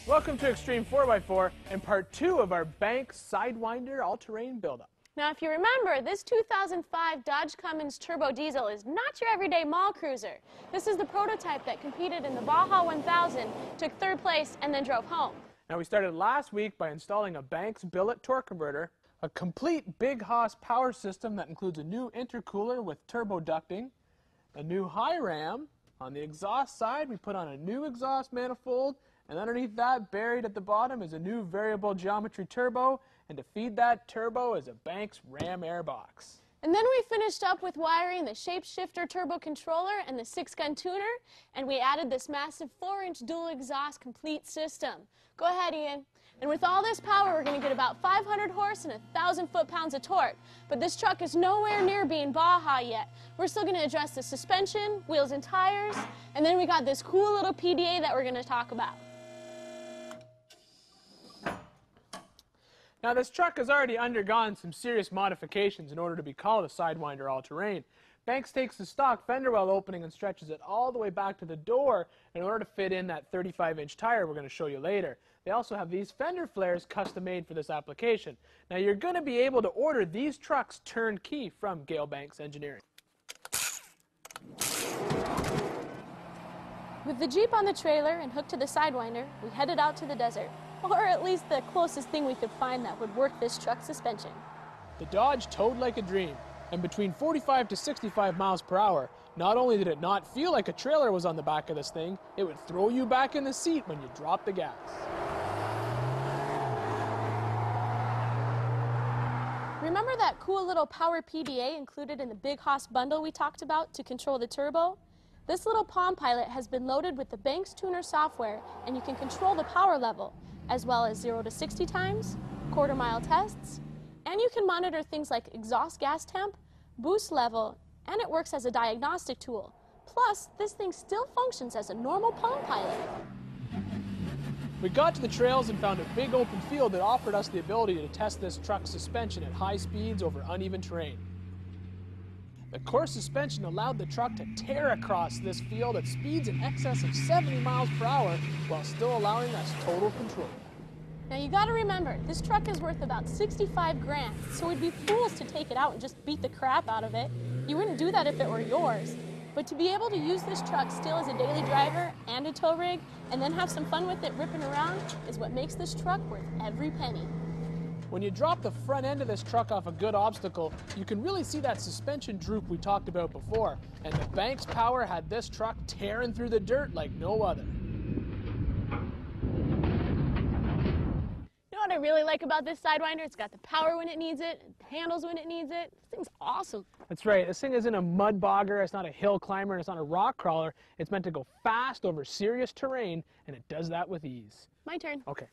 Welcome to Extreme 4x4 and part 2 of our Bank Sidewinder all-terrain buildup. Now, if you remember, this 2005 Dodge Cummins Turbo Diesel is not your everyday mall cruiser. This is the prototype that competed in the Baja 1000, took third place, and then drove home. Now, we started last week by installing a Banks billet torque converter, a complete Big Hoss power system that includes a new intercooler with turbo ducting, a new high ram. On the exhaust side, we put on a new exhaust manifold, and underneath that, buried at the bottom, is a new variable geometry turbo, and to feed that turbo is a Banks ram airbox. And then we finished up with wiring the shapeshifter turbo controller and the 6-gun tuner, and we added this massive 4-inch dual exhaust complete system. Go ahead, Ian. And with all this power, we're going to get about 500 horse and 1,000 foot-pounds of torque. But this truck is nowhere near being Baja yet. We're still going to address the suspension, wheels and tires, and then we got this cool little PDA that we're going to talk about. Now, this truck has already undergone some serious modifications in order to be called a Sidewinder all-terrain. Banks takes the stock fender well opening and stretches it all the way back to the door in order to fit in that 35-inch tire we're going to show you later. They also have these fender flares custom made for this application. Now, you're going to be able to order these trucks turnkey from Gale Banks Engineering. With the Jeep on the trailer and hooked to the Sidewinder, we headed out to the desert. Or at least the closest thing we could find that would work this truck's suspension. The Dodge towed like a dream, and between 45 to 65 miles per hour, not only did it not feel like a trailer was on the back of this thing, it would throw you back in the seat when you dropped the gas. Remember that cool little power PDA included in the Big Hoss bundle we talked about to control the turbo? This little Palm Pilot has been loaded with the Banks Tuner software, and you can control the power level, as well as 0 to 60 times, quarter-mile tests, and you can monitor things like exhaust gas temp, boost level, and it works as a diagnostic tool. Plus, this thing still functions as a normal Palm Pilot. We got to the trails and found a big open field that offered us the ability to test this truck's suspension at high speeds over uneven terrain. The coarse suspension allowed the truck to tear across this field at speeds in excess of 70 miles per hour while still allowing us total control. Now you gotta remember, this truck is worth about 65 grand, so we'd be fools to take it out and just beat the crap out of it. You wouldn't do that if it were yours. But to be able to use this truck still as a daily driver and a tow rig, and then have some fun with it ripping around, is what makes this truck worth every penny. When you drop the front end of this truck off a good obstacle, you can really see that suspension droop we talked about before. And the Banks power had this truck tearing through the dirt like no other. You know what I really like about this Sidewinder? It's got the power when it needs it, handles when it needs it. This thing's awesome. That's right. This thing isn't a mud bogger, it's not a hill climber, and it's not a rock crawler. It's meant to go fast over serious terrain, and it does that with ease. My turn. Okay.